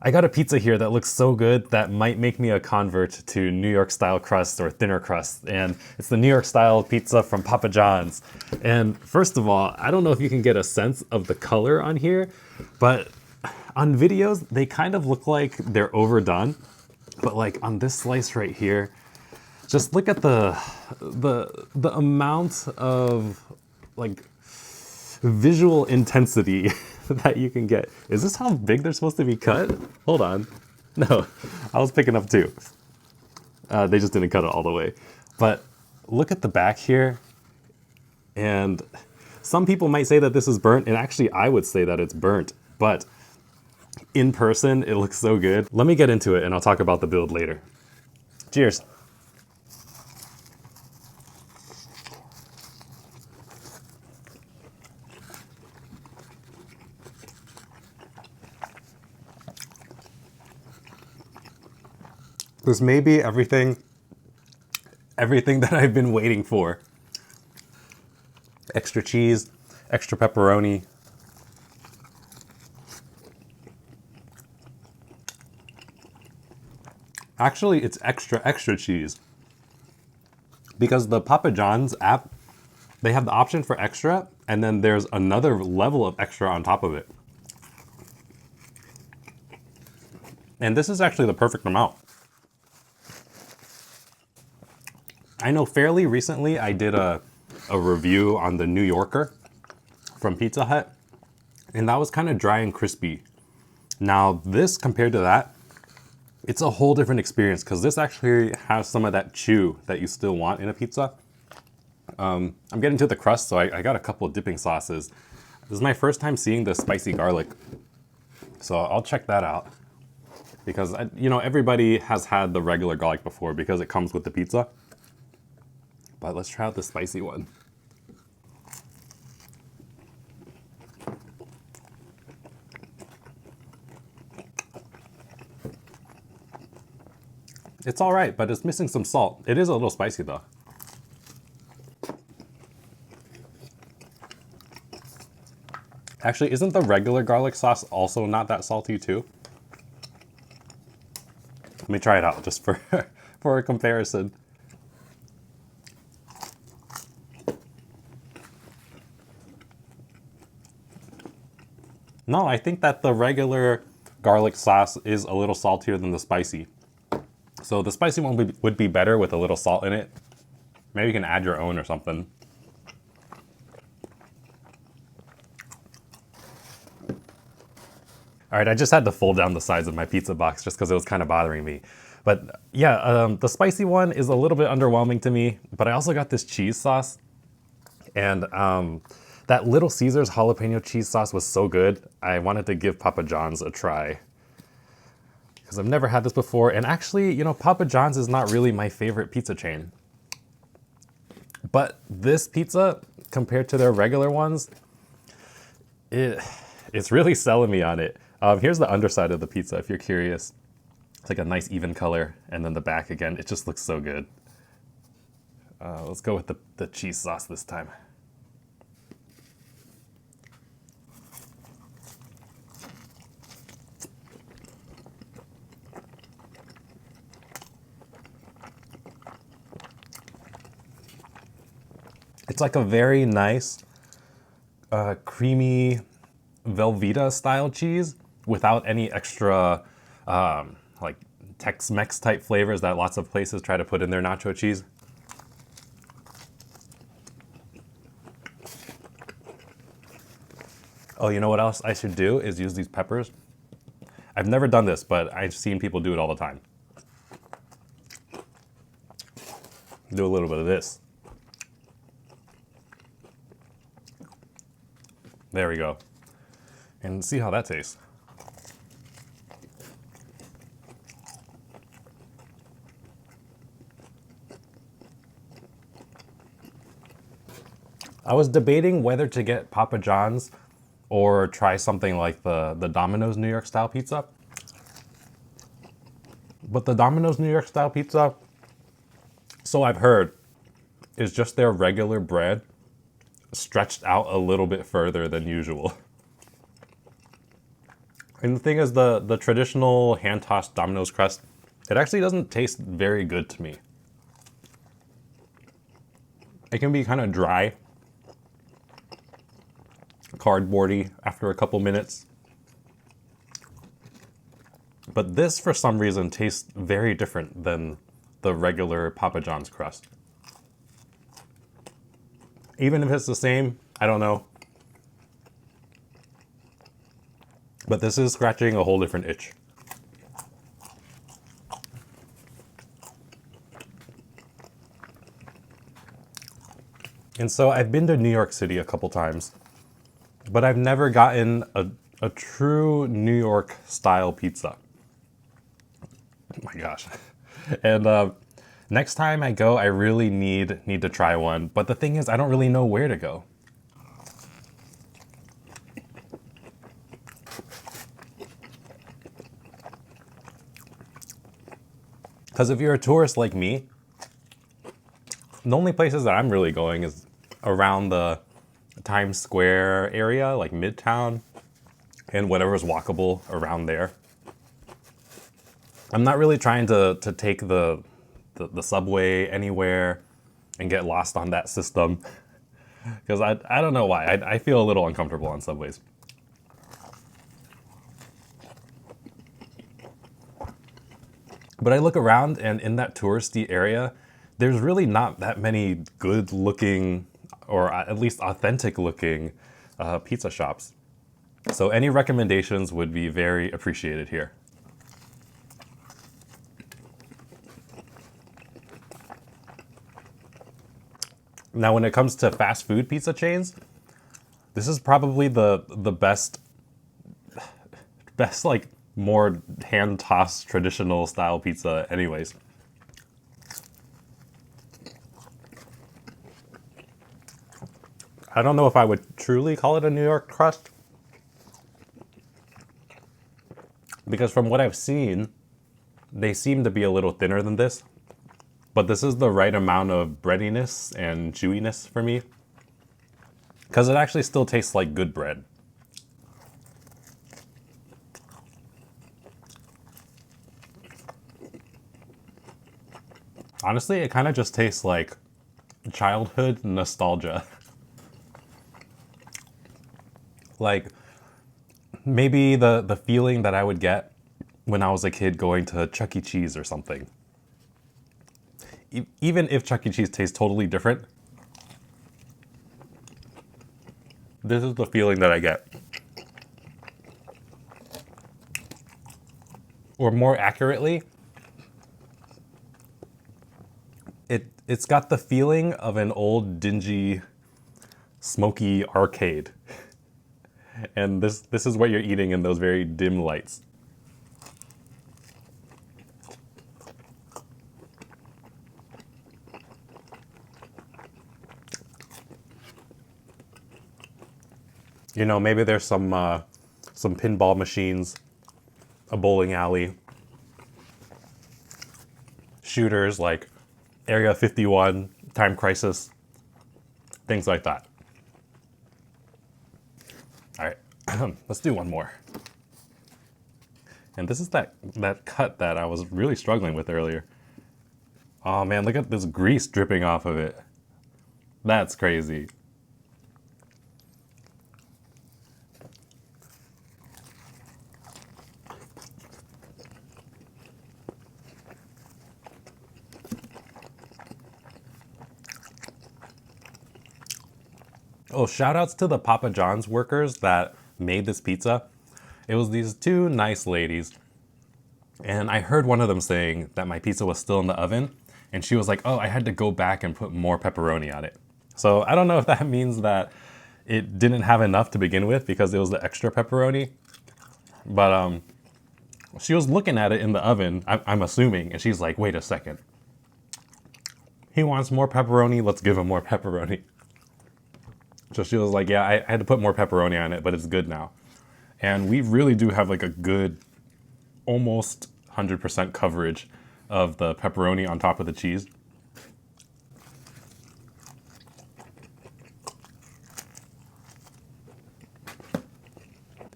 I got a pizza here that looks so good that might make me a convert to New York style crust or thinner crust. And it's the New York style pizza from Papa John's. And first of all, I don't know if you can get a sense of the color on here, but on videos, they kind of look like they're overdone. But like on this slice right here, just look at the amount of like visual intensity that you can get. Is this how big they're supposed to be cut? Hold on. No, I was picking up two. They just didn't cut it all the way. But look at the back here. And some people might say that this is burnt, and actually I would say that it's burnt, but in person, it looks so good. Let me get into it and I'll talk about the build later. Cheers. This may be everything that I've been waiting for. Extra cheese, extra pepperoni. Actually, it's extra cheese. Because the Papa John's app, they have the option for extra, and then there's another level of extra on top of it. And this is actually the perfect amount. I know fairly recently I did a review on the New Yorker from Pizza Hut, and that was kind of dry and crispy. Now this, compared to that, it's a whole different experience because this actually has some of that chew that you still want in a pizza. I'm getting to the crust, so I got a couple of dipping sauces. This is my first time seeing the spicy garlic, so I'll check that out. Because, you know, everybody has had the regular garlic before because it comes with the pizza. But let's try out the spicy one. It's all right, but it's missing some salt. It is a little spicy though. Actually, isn't the regular garlic sauce also not that salty too? Let me try it out just for, for a comparison. No, I think that the regular garlic sauce is a little saltier than the spicy. So the spicy one would be better with a little salt in it. Maybe you can add your own or something. All right, I just had to fold down the sides of my pizza box just because it was kind of bothering me. But yeah, the spicy one is a little bit underwhelming to me, but I also got this cheese sauce. And that Little Caesars jalapeno cheese sauce was so good, I wanted to give Papa John's a try. Because I've never had this before, and actually, you know, Papa John's is not really my favorite pizza chain. But this pizza, compared to their regular ones, it's really selling me on it. Here's the underside of the pizza, if you're curious. It's like a nice even color, and then the back again, it just looks so good. Let's go with the cheese sauce this time. It's like a very nice, creamy Velveeta style cheese without any extra like Tex-Mex type flavors that lots of places try to put in their nacho cheese. Oh, you know what else I should do is use these peppers. I've never done this, but I've seen people do it all the time. Do a little bit of this. There we go. And see how that tastes. I was debating whether to get Papa John's or try something like the Domino's New York style pizza. But the Domino's New York style pizza, so I've heard, is just their regular bread stretched out a little bit further than usual. And the thing is, the traditional hand-tossed Domino's crust, it actually doesn't taste very good to me. It can be kind of dry, cardboardy after a couple minutes. But this, for some reason, tastes very different than the regular Papa John's crust. Even if it's the same, I don't know. But this is scratching a whole different itch. And so I've been to New York City a couple times, but I've never gotten a true New York style pizza. Oh my gosh. And next time I go, I really need to try one. But the thing is, I don't really know where to go. Because if you're a tourist like me, the only places that I'm really going is around the Times Square area, like Midtown, and whatever's walkable around there. I'm not really trying to take the subway anywhere and get lost on that system. Because I don't know why. I feel a little uncomfortable on subways. But I look around, and in that touristy area, there's really not that many good looking, or at least authentic looking pizza shops. So any recommendations would be very appreciated here. Now, when it comes to fast food pizza chains, this is probably the best like more hand-tossed traditional style pizza anyways. I don't know if I would truly call it a New York crust, because from what I've seen, they seem to be a little thinner than this. But this is the right amount of breadiness and chewiness for me, because it actually still tastes like good bread. Honestly, it kind of just tastes like childhood nostalgia. Like maybe the feeling that I would get when I was a kid going to Chuck E. Cheese or something. Even if Chuck E. Cheese tastes totally different, this is the feeling that I get. Or more accurately, it's got the feeling of an old dingy smoky arcade. And this is what you're eating in those very dim lights. You know, maybe there's some pinball machines, a bowling alley, shooters like Area 51, Time Crisis, things like that. All right, let's do one more. And this is that cut that I was really struggling with earlier. Oh man, look at this grease dripping off of it. That's crazy. Oh, shout outs to the Papa John's workers that made this pizza. It was these two nice ladies. And I heard one of them saying that my pizza was still in the oven. And she was like, oh, I had to go back and put more pepperoni on it. So I don't know if that means that it didn't have enough to begin with because it was the extra pepperoni. But she was looking at it in the oven, I'm assuming. And she's like, wait a second. He wants more pepperoni. Let's give him more pepperoni. So she was like, yeah, I had to put more pepperoni on it, but it's good now. And we really do have like a good, almost 100% coverage of the pepperoni on top of the cheese.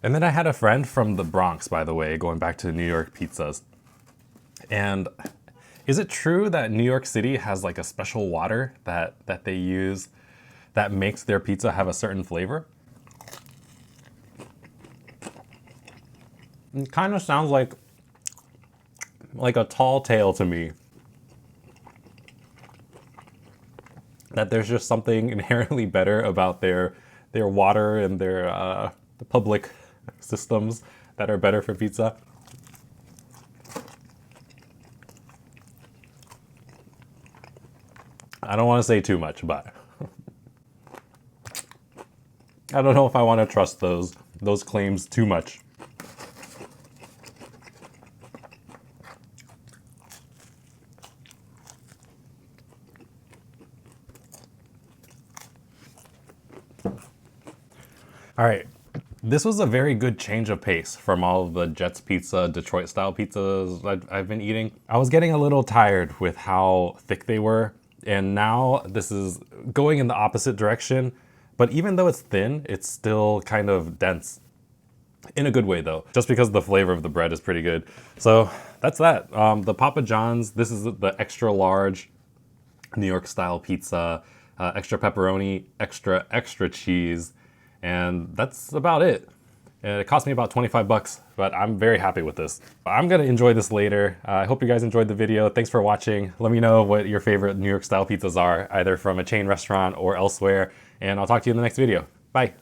And then I had a friend from the Bronx, by the way, going back to New York pizzas. And is it true that New York City has like a special water that they use that makes their pizza have a certain flavor? It kind of sounds like a tall tale to me. That there's just something inherently better about their water and their the public systems that are better for pizza. I don't want to say too much, but I don't know if I want to trust those claims too much. All right, this was a very good change of pace from all of the Jets Pizza, Detroit style pizzas I've been eating. I was getting a little tired with how thick they were, and now this is going in the opposite direction. But even though it's thin, it's still kind of dense. In a good way though, just because the flavor of the bread is pretty good. So that's that. The Papa John's, this is the extra large New York style pizza, extra pepperoni, extra cheese. And that's about it. And it cost me about 25 bucks, but I'm very happy with this. I'm gonna enjoy this later. I hope you guys enjoyed the video. Thanks for watching. Let me know what your favorite New York style pizzas are, either from a chain restaurant or elsewhere. And I'll talk to you in the next video. Bye.